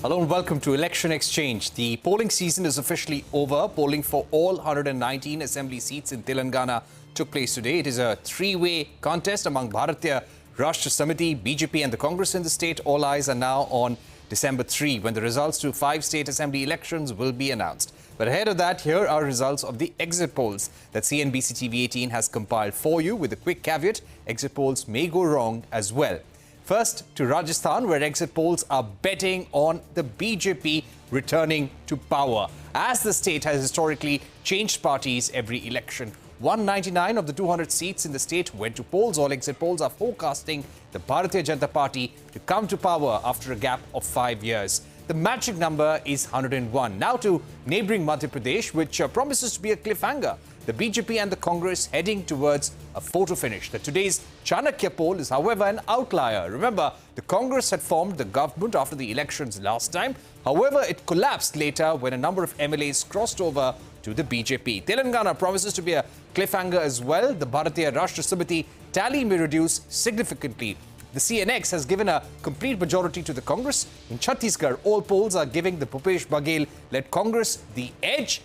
Hello and welcome to Election Exchange. The polling season is officially over. Polling for all 119 assembly seats in Telangana took place today. It is a three-way contest among Bharatiya Rashtra Samiti, BJP and the Congress in the state. All eyes are now on December 3, when the results to 5 state assembly elections will be announced. But ahead of that, here are results of the exit polls that CNBC-TV18 has compiled for you, with a quick caveat: exit polls may go wrong as well. First to Rajasthan, where exit polls are betting on the BJP returning to power, as the state has historically changed parties every election. 199 of the 200 seats in the state went to polls. All exit polls are forecasting the Bharatiya Janata Party to come to power after a gap of 5 years. The magic number is 101. Now to neighbouring Madhya Pradesh, which promises to be a cliffhanger. The BJP and the Congress heading towards a photo finish. Today's Chanakya poll is, however, an outlier. Remember, the Congress had formed the government after the elections last time. However, it collapsed later when a number of MLAs crossed over to the BJP. Telangana promises to be a cliffhanger as well. The Bharatiya Rashtra Samiti tally may reduce significantly. The CNX has given a complete majority to the Congress. In Chhattisgarh, all polls are giving the Bhupesh Baghel-led Congress the edge.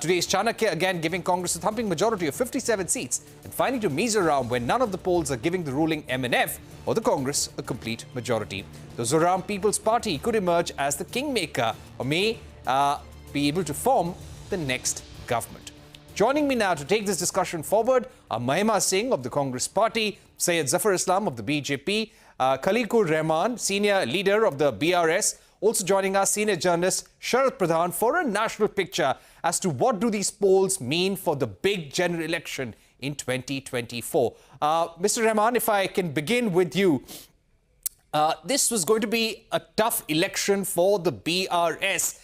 Today's Chanakya again giving Congress a thumping majority of 57 seats. And finally to Mizoram, where none of the polls are giving the ruling MNF or the Congress a complete majority. The Zoram People's Party could emerge as the kingmaker, or may be able to form the next government. Joining me now to take this discussion forward are Mahima Singh of the Congress Party, Syed Zafar Islam of the BJP, Khaliqur Rahman, senior leader of the BRS. Also joining us, senior journalist Sharad Pradhan, for a national picture as to what do these polls mean for the big general election in 2024. Mr. Rahman, if I can begin with you. This was going to be a tough election for the BRS.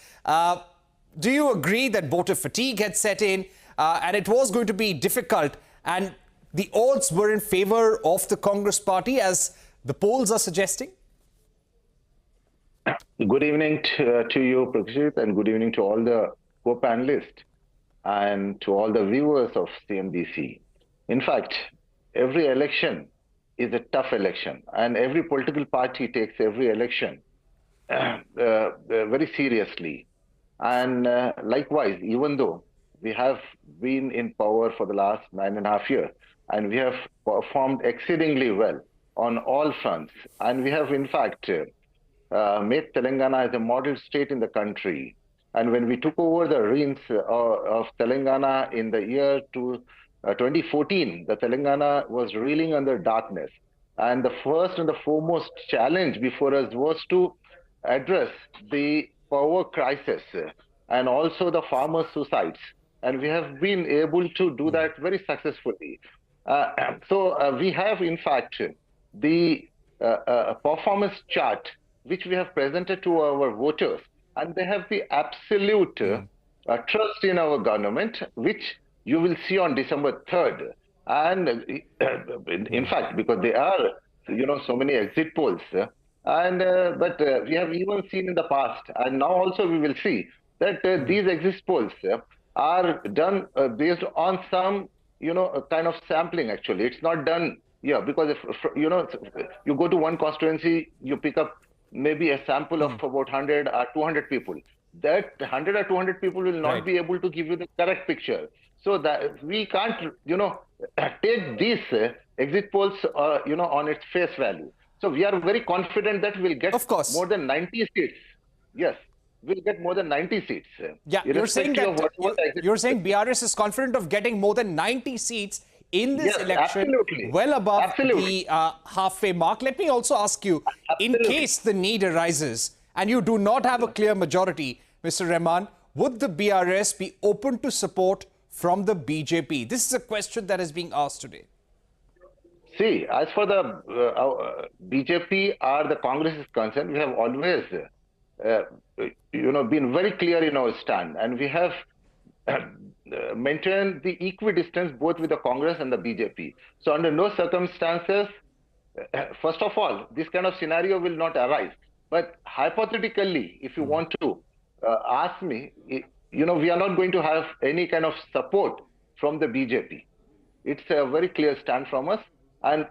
Do you agree that voter fatigue had set in and it was going to be difficult, and the odds were in favour of the Congress Party, as the polls are suggesting? Good evening to you, Prakshit, and good evening to all the co-panelists and to all the viewers of CNBC. In fact, every election is a tough election, and every political party takes every election very seriously. And likewise, even though we have been in power for the last 9.5 years, and we have performed exceedingly well on all fronts, and we have in fact made Telangana as a model state in the country. And when we took over the reins of Telangana in the year 2014, the Telangana was reeling under darkness. And the first and the foremost challenge before us was to address the power crisis and also the farmers' suicides. And we have been able to do that very successfully. So we have, in fact, the performance chart which we have presented to our voters, and they have the absolute trust in our government, which you will see on December 3rd. And in fact, because there are, so many exit polls, but we have even seen in the past, and now also we will see that these exit polls are done based on some, kind of sampling. Actually, it's not done, because if you go to one constituency, you pick up maybe a sample of about 100 or 200 people. That 100 or 200 people will not be able to give you the correct picture. So that we can't, take these exit polls, on its face value. So we are very confident that we'll get more than 90 seats. Yes, we'll get more than 90 seats. Yeah, you're saying that you're saying BRS is confident of getting more than 90 seats in this election, absolutely. well above the halfway mark. Let me also ask you, in case the need arises and you do not have a clear majority, Mr. Rahman, would the BRS be open to support from the BJP? This is a question that is being asked today. See, as for the BJP or the Congress is concerned, we have always, been very clear in our stand, and we have maintain the equidistance both with the Congress and the BJP. So under no circumstances, first of all, this kind of scenario will not arise. But hypothetically, if you want to ask me, we are not going to have any kind of support from the BJP. It's a very clear stand from us.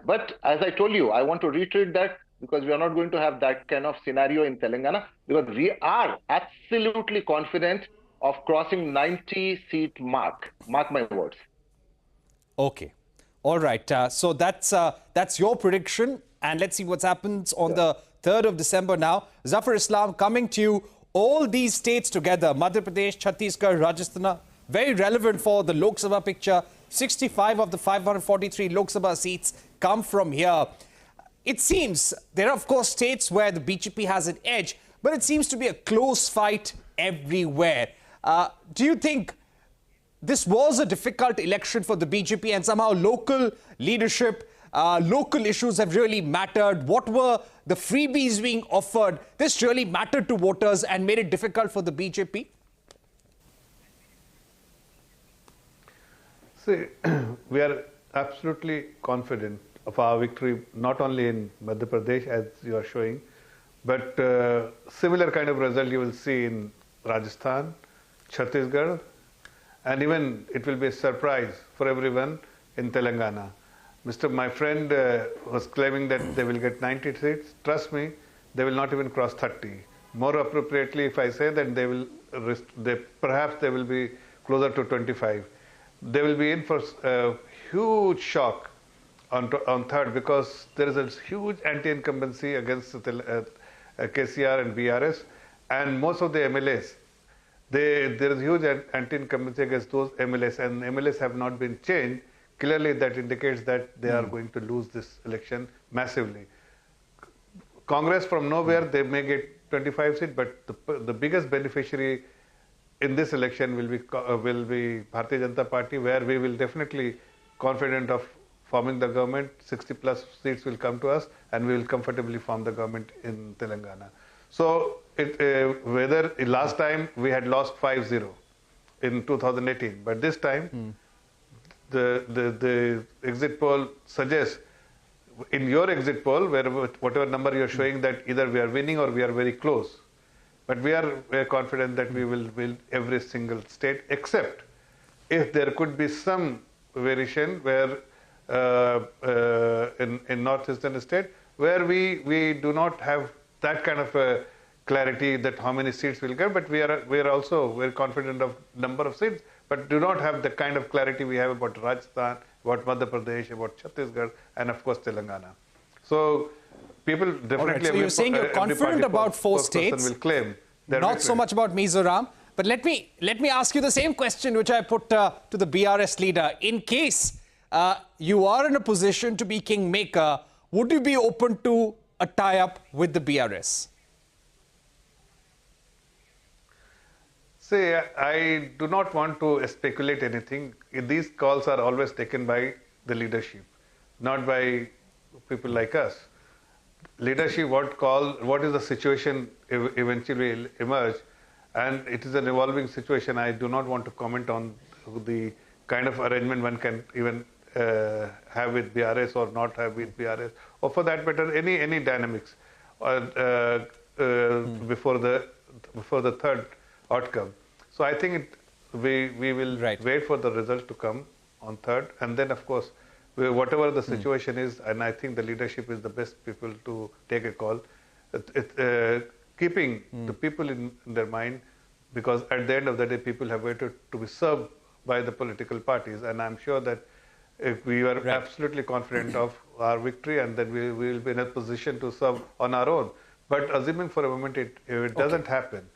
But as I told you, I want to reiterate that because we are not going to have that kind of scenario in Telangana, because we are absolutely confident of crossing 90-seat mark. Mark my words. Okay. All right. So that's your prediction. And let's see what happens on the 3rd of December now. Zafar Islam, coming to you. All these states together, Madhya Pradesh, Chhattisgarh, Rajasthan, very relevant for the Lok Sabha picture. 65 of the 543 Lok Sabha seats come from here. It seems there are, of course, states where the BJP has an edge, but it seems to be a close fight everywhere. Do you think this was a difficult election for the BJP and somehow local leadership, local issues have really mattered? What were the freebies being offered? This really mattered to voters and made it difficult for the BJP? See, we are absolutely confident of our victory, not only in Madhya Pradesh, as you are showing, but similar kind of result you will see in Rajasthan, Chhattisgarh, and even it will be a surprise for everyone in Telangana. My friend was claiming that they will get 90 seats. Trust me, they will not even cross 30. More appropriately, if I say that perhaps they will be closer to 25. They will be in for a huge shock on 3rd, because there is a huge anti-incumbency against KCR and BRS, and most of the MLAs. There is huge anti-incumbency against those MLAs, and MLAs have not been changed. Clearly, that indicates that they are going to lose this election massively. Congress, from nowhere, they may get 25 seats, but the biggest beneficiary in this election will be Bharatiya Janata Party, where we will definitely confident of forming the government. 60 plus seats will come to us, and we will comfortably form the government in Telangana. So, whether last time we had lost 5-0 in 2018, but this time the exit poll suggests, in your exit poll, where whatever number you are showing, that either we are winning or we are very close. But we are confident that we will win every single state, except if there could be some variation where in northeastern state, where we do not have that kind of a clarity that how many seats we'll get, but we are also very confident of number of seats, but do not have the kind of clarity we have about Rajasthan, about Madhya Pradesh, about Chhattisgarh, and of course Telangana. So people definitely. Right, so you're saying you're confident about 4 states, will claim not so much about Mizoram. But let me ask you the same question which I put to the BRS leader. In case you are in a position to be kingmaker, would you be open to a tie-up with the BRS? See, I do not want to speculate anything. These calls are always taken by the leadership, not by people like us. Leadership, what is the situation eventually emerge, and it is an evolving situation. I do not want to comment on the kind of arrangement one can even have with BRS or not have with BRS, or for that matter, any dynamics before the third outcome. So I think we will wait for the result to come on 3rd, and then of course, whatever the situation is, and I think the leadership is the best people to take a call, keeping the people in their mind, because at the end of the day, people have waited to be served by the political parties, and I'm sure that if we are absolutely confident of our victory, and then we will be in a position to serve on our own. But assuming for a moment if it doesn't happen,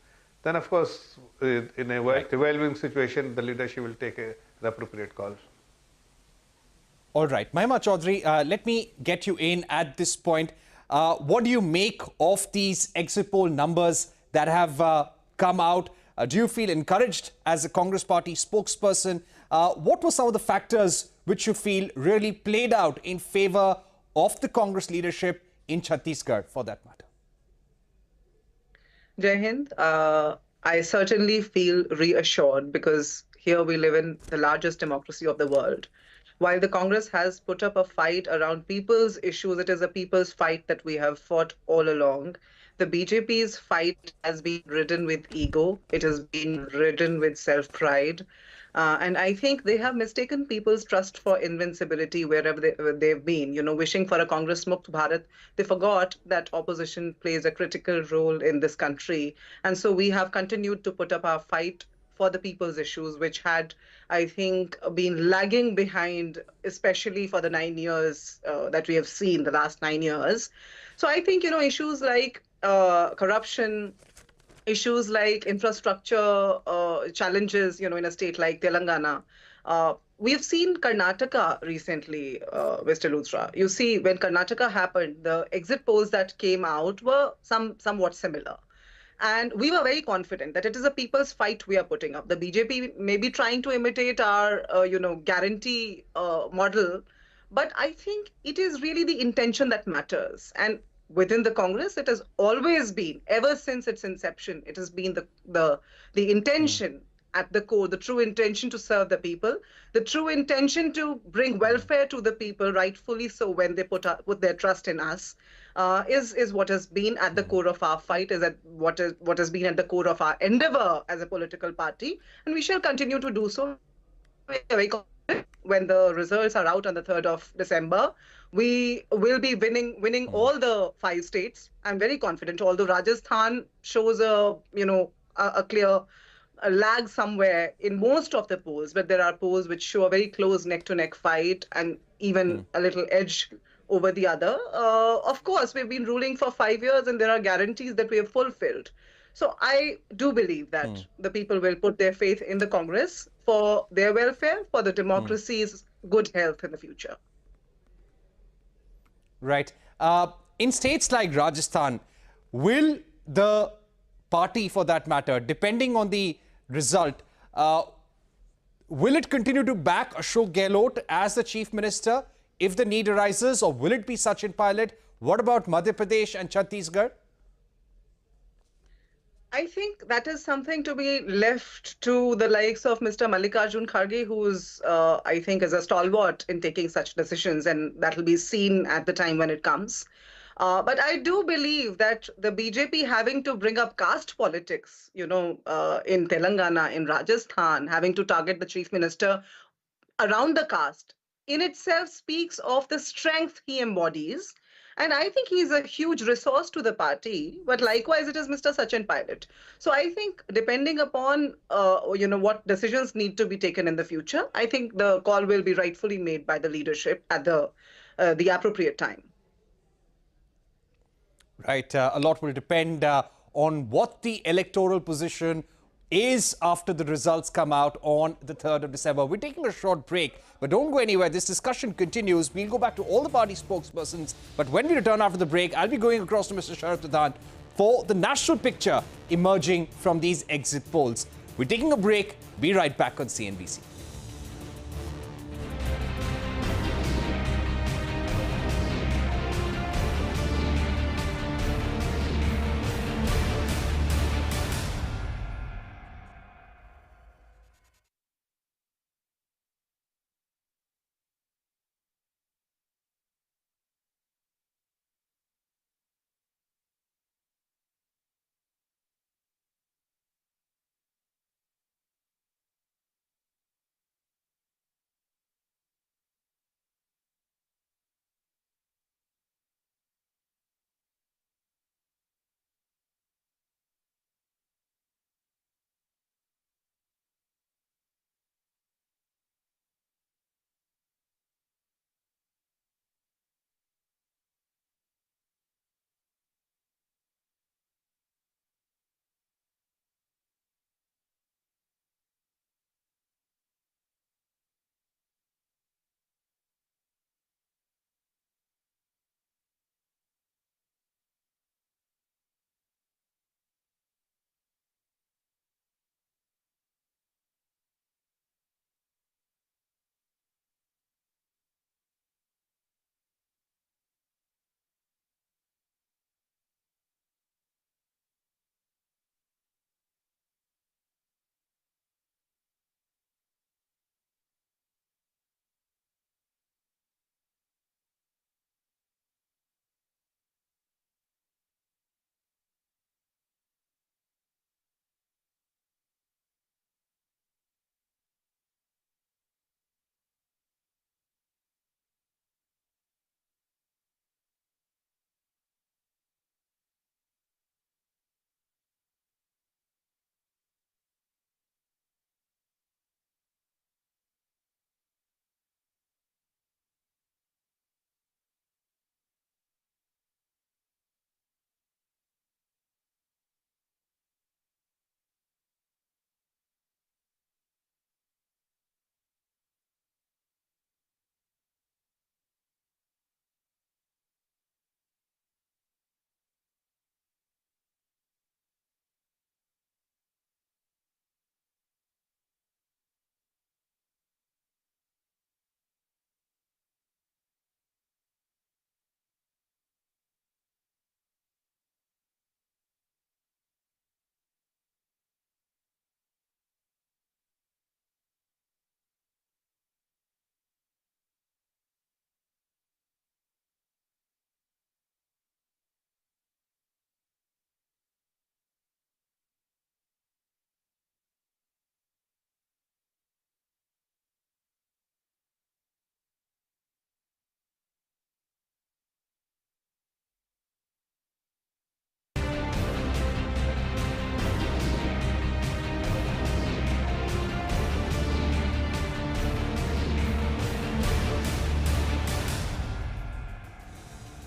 then of course, in a evolving situation, the leadership will take the appropriate calls. All right. Mahima Chaudhary, let me get you in at this point. What do you make of these exit poll numbers that have come out? Do you feel encouraged as a Congress party spokesperson? What were some of the factors which you feel really played out in favor of the Congress leadership in Chhattisgarh, for that matter? Jai Hind, I certainly feel reassured because here we live in the largest democracy of the world. While the Congress has put up a fight around people's issues, it is a people's fight that we have fought all along. The BJP's fight has been ridden with ego. It has been ridden with self-pride. And I think they have mistaken people's trust for invincibility wherever they've been. Wishing for a Congress Mukt Bharat, they forgot that opposition plays a critical role in this country. And so we have continued to put up our fight for the people's issues, which had, I think, been lagging behind, especially for the 9 years that we have seen, the last 9 years. So I think, issues like corruption, issues like infrastructure challenges, in a state like Telangana. We have seen Karnataka recently, Mr. Luthra. You see, when Karnataka happened, the exit polls that came out were somewhat similar. And we were very confident that it is a people's fight we are putting up. The BJP may be trying to imitate our, guarantee model, but I think it is really the intention that matters. And within the Congress, it has always been, ever since its inception, it has been the intention at the core, the true intention to serve the people, the true intention to bring welfare to the people, rightfully so, when they put their trust in us, is what has been at the core of our fight, is what has been at the core of our endeavor as a political party, and we shall continue to do so. We are very confident when the results are out on the 3rd of December. We will be winning all the 5 states. I'm very confident, although Rajasthan shows a clear a lag somewhere in most of the polls, but there are polls which show a very close neck-to-neck fight and even a little edge over the other. Of course, we've been ruling for 5 years and there are guarantees that we have fulfilled. So I do believe that the people will put their faith in the Congress for their welfare, for the democracy's good health in the future. Right. In states like Rajasthan, will the party, for that matter, depending on the result, will it continue to back Ashok Gehlot as the chief minister if the need arises, or will it be Sachin Pilot? What about Madhya Pradesh and Chhattisgarh? I think that is something to be left to the likes of Mr. Mallikarjun Kharge, who's, I think, is a stalwart in taking such decisions, and that will be seen at the time when it comes. But I do believe that the BJP having to bring up caste politics, in Telangana, in Rajasthan, having to target the chief minister around the caste, in itself speaks of the strength he embodies. And I think he's a huge resource to the party. But likewise, it is Mr. Sachin Pilot. So I think depending upon, what decisions need to be taken in the future, I think the call will be rightfully made by the leadership at the appropriate time. Right. A lot will depend on what the electoral position is after the results come out on the 3rd of December. We're taking a short break, but don't go anywhere. This discussion continues. We'll go back to all the party spokespersons. But when we return after the break, I'll be going across to Mr. Sharad Pradhan for the national picture emerging from these exit polls. We're taking a break. Be right back on CNBC.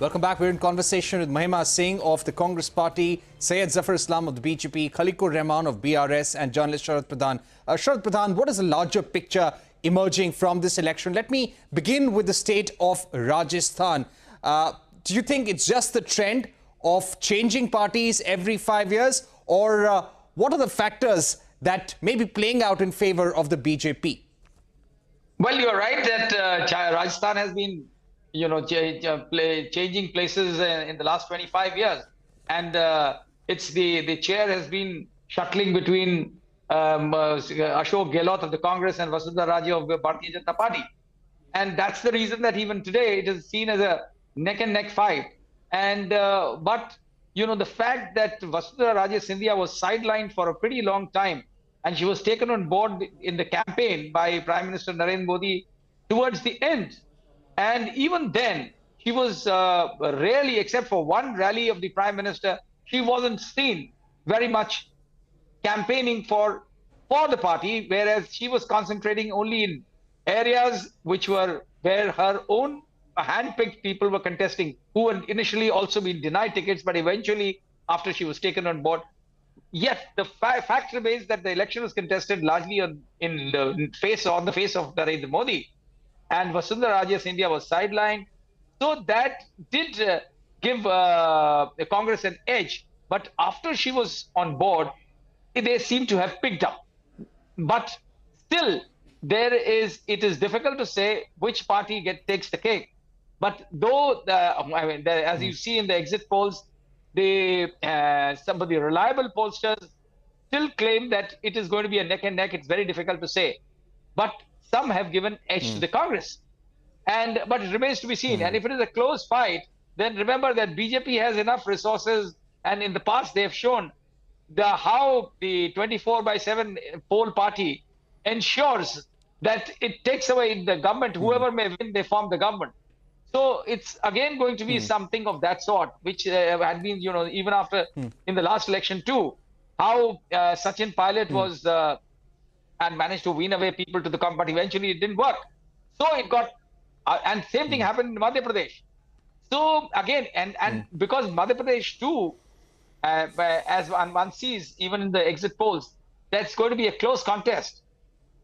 Welcome back. We're in conversation with Mahima Singh of the Congress Party, Syed Zafar Islam of the BJP, Khaliqur Rahman of BRS, and journalist Sharad Pradhan. Sharad Pradhan, what is the larger picture emerging from this election? Let me begin with the state of Rajasthan. Do you think it's just the trend of changing parties every 5 years, or what are the factors that may be playing out in favor of the BJP? Well, you're right that Rajasthan has been, changing places in the last 25 years, and it's the chair has been shuttling between Ashok Gehlot of the Congress and Vasudha Raje of the Bharatiya Janata Party, and that's the reason that even today it is seen as a neck-and-neck fight. And but the fact that Vasudha Raje Scindia was sidelined for a pretty long time, and she was taken on board in the campaign by Prime Minister Narendra Modi towards the end. And even then, she was rarely, except for one rally of the Prime Minister, she wasn't seen very much campaigning for the party, whereas she was concentrating only in areas which were where her own hand-picked people were contesting, who had initially also been denied tickets, but eventually, after she was taken on board, yes, the fact remains that the election was contested largely on the face of Narendra Modi, and Vasudha Raje Scindia was sidelined. So that did give the Congress an edge. But after she was on board, they seem to have picked up. But still, it is difficult to say which party takes the cake. But though, as you see in the exit polls, some of the reliable pollsters still claim that it is going to be a neck and neck. It's very difficult to say, but some have given edge to the Congress, but it remains to be seen. And if it is a close fight, then remember that BJP has enough resources, and in the past they have shown how the 24/7 poll party ensures that it takes away the government. Whoever may win, they form the government. So it's again going to be something of that sort, which had been, even after in the last election too, how Sachin Pilot was and managed to win away people to the government, but eventually it didn't work. So it got, and same thing happened in Madhya Pradesh. So again, and because Madhya Pradesh too, as one sees even in the exit polls, that's going to be a close contest.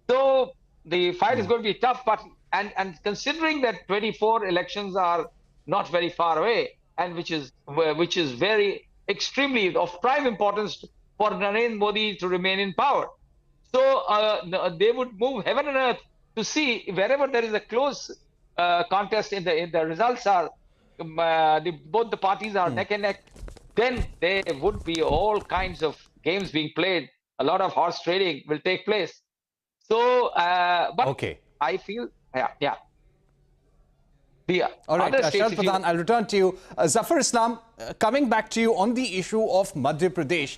So the fight is going to be tough, but and considering that 24 elections are not very far away, and which is very extremely of prime importance for Narendra Modi to remain in power. So they would move heaven and earth to see wherever there is a close contest in the results are both the parties are neck and neck, then there would be all kinds of games being played. A lot of horse trading will take place. So, but okay. I feel, yeah. All right, Sharad Pradhan, I'll return to you. Zafar Islam, coming back to you on the issue of Madhya Pradesh,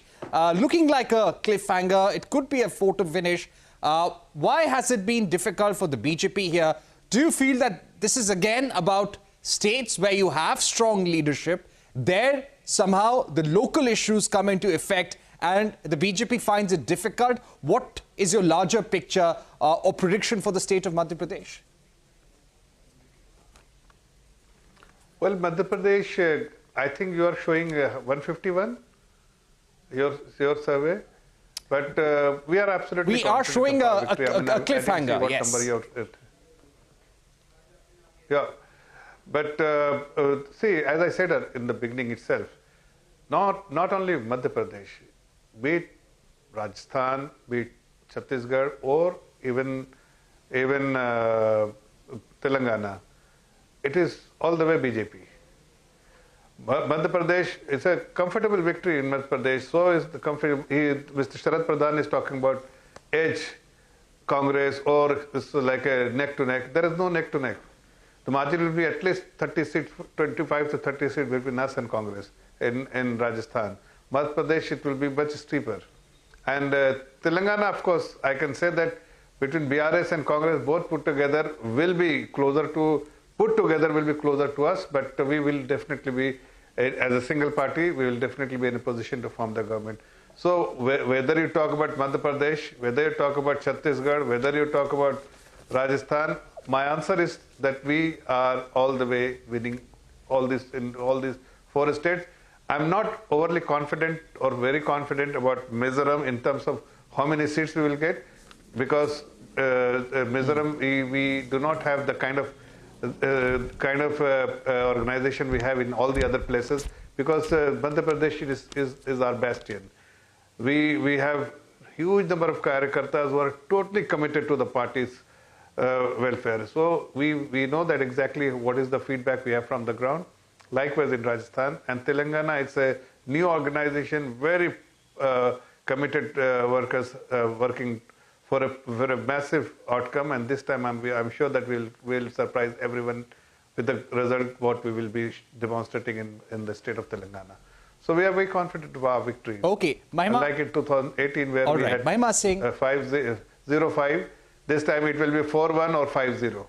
looking like a cliffhanger, it could be a photo finish. Why has it been difficult for the BJP here? Do you feel that this is again about states where you have strong leadership, there somehow the local issues come into effect and the BJP finds it difficult? What is your larger picture or prediction for the state of Madhya Pradesh? Well, Madhya Pradesh, I think you are showing 151, your survey, but we are absolutely we are showing a cliffhanger, yes. Yeah, but see, as I said in the beginning itself, not only Madhya Pradesh, be it Rajasthan, be it Chhattisgarh, or even Telangana, it is all the way BJP. Madhya Pradesh is a comfortable victory in Madhya Pradesh. So is the comfortable. Mr. Sharad Pradhan is talking about edge Congress or it's like a neck to neck. There is no neck to neck. The margin will be at least 30 seats, 25 to 30 seats between us and Congress in Rajasthan. Madhya Pradesh, it will be much steeper. And Telangana, of course, I can say that between BRS and Congress, both put together will be closer to us, but we will definitely be, as a single party, we will definitely be in a position to form the government. So whether you talk about Madhya Pradesh, whether you talk about Chhattisgarh, whether you talk about Rajasthan, my answer is that we are all the way winning all these 4 states. I'm not overly confident or very confident about Mizoram in terms of how many seats we will get, because Mizoram we do not have the kind of organization we have in all the other places, because Madhya Pradesh is our bastion. We have huge number of Karyakartas who are totally committed to the party's welfare. So we know that exactly what is the feedback we have from the ground. Likewise in Rajasthan and Telangana, it's a new organization, very committed workers working for a massive outcome. And this time I'm sure that we'll surprise everyone with the result what we will be demonstrating in the state of Telangana. So we are very confident of our victory. Okay, Mahima. Like in 2018 where we had Mahima Singh. 5-0-5. This time it will be 4-1 or 5-0.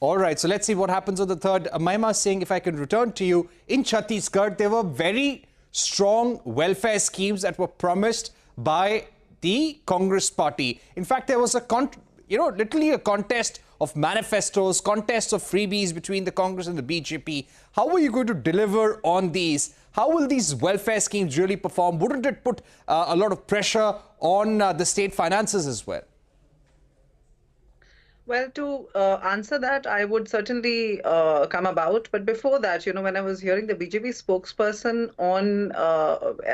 All right, so let's see what happens on the third. Mahima Singh, if I can return to you, in Chhattisgarh, there were very strong welfare schemes that were promised by the Congress party. In fact, there was literally a contest of manifestos, contests of freebies between the Congress and the BJP. How are you going to deliver on these? How will these welfare schemes really perform? Wouldn't it put a lot of pressure on the state finances as well? Well, to answer that, I would certainly come about. But before that, when I was hearing the BJP spokesperson on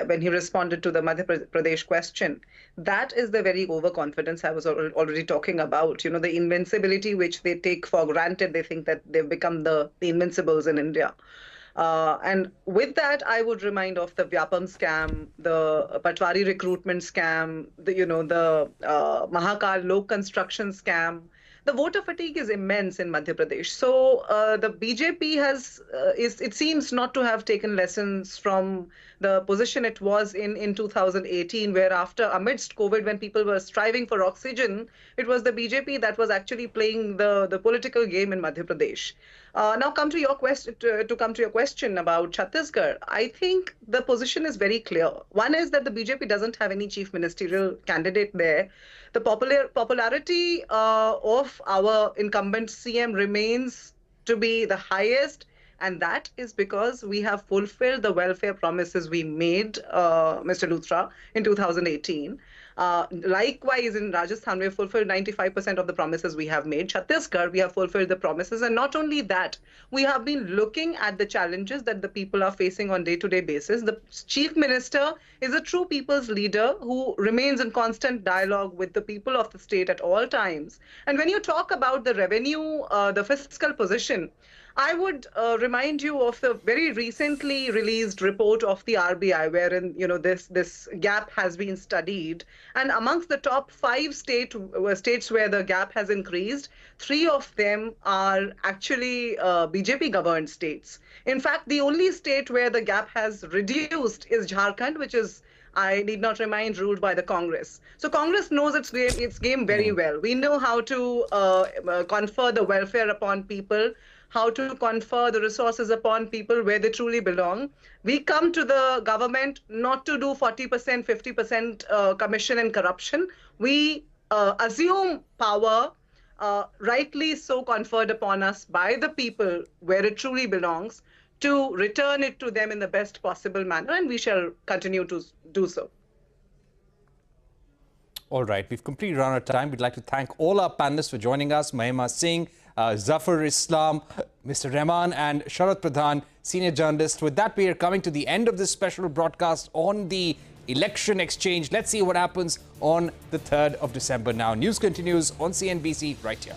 when he responded to the Madhya Pradesh question, that is the very overconfidence I was already talking about. The invincibility which they take for granted. They think that they've become the invincibles in India. And with that, I would remind of the Vyapam scam, the Patwari recruitment scam, the Mahakal Lok construction scam. The voter fatigue is immense in Madhya Pradesh. So the BJP it seems not to have taken lessons from the position it was in 2018, where amidst COVID, when people were striving for oxygen, it was the BJP that was actually playing the political game in Madhya Pradesh. Now, come to your question about Chhattisgarh. I think the position is very clear. One is that the BJP doesn't have any chief ministerial candidate there. The popularity of our incumbent CM remains to be the highest, and that is because we have fulfilled the welfare promises we made, Mr. Luthra, in 2018. Likewise, in Rajasthan, we have fulfilled 95% of the promises we have made. Chhattisgarh, we have fulfilled the promises. And not only that, we have been looking at the challenges that the people are facing on day-to-day basis. The chief minister is a true people's leader who remains in constant dialogue with the people of the state at all times. And when you talk about the revenue, the fiscal position, I would remind you of the very recently released report of the RBI, wherein this gap has been studied, and amongst the top 5 states where the gap has increased, 3 of them are actually BJP-governed states. In fact, the only state where the gap has reduced is Jharkhand, which is, I need not remind, ruled by the Congress. So Congress knows its game very well. We know how to confer the welfare upon people, how to confer the resources upon people where they truly belong. We come to the government not to do 40%, 50% commission and corruption. We assume power, rightly so conferred upon us by the people where it truly belongs, to return it to them in the best possible manner, and we shall continue to do so. All right, we've completely run out of time. We'd like to thank all our panelists for joining us. Mahima Singh, Zafar Islam, Mr. Rahman and Sharat Pradhan, senior journalist. With that, we are coming to the end of this special broadcast on the election exchange. Let's see what happens on the 3rd of December now. News continues on CNBC right here.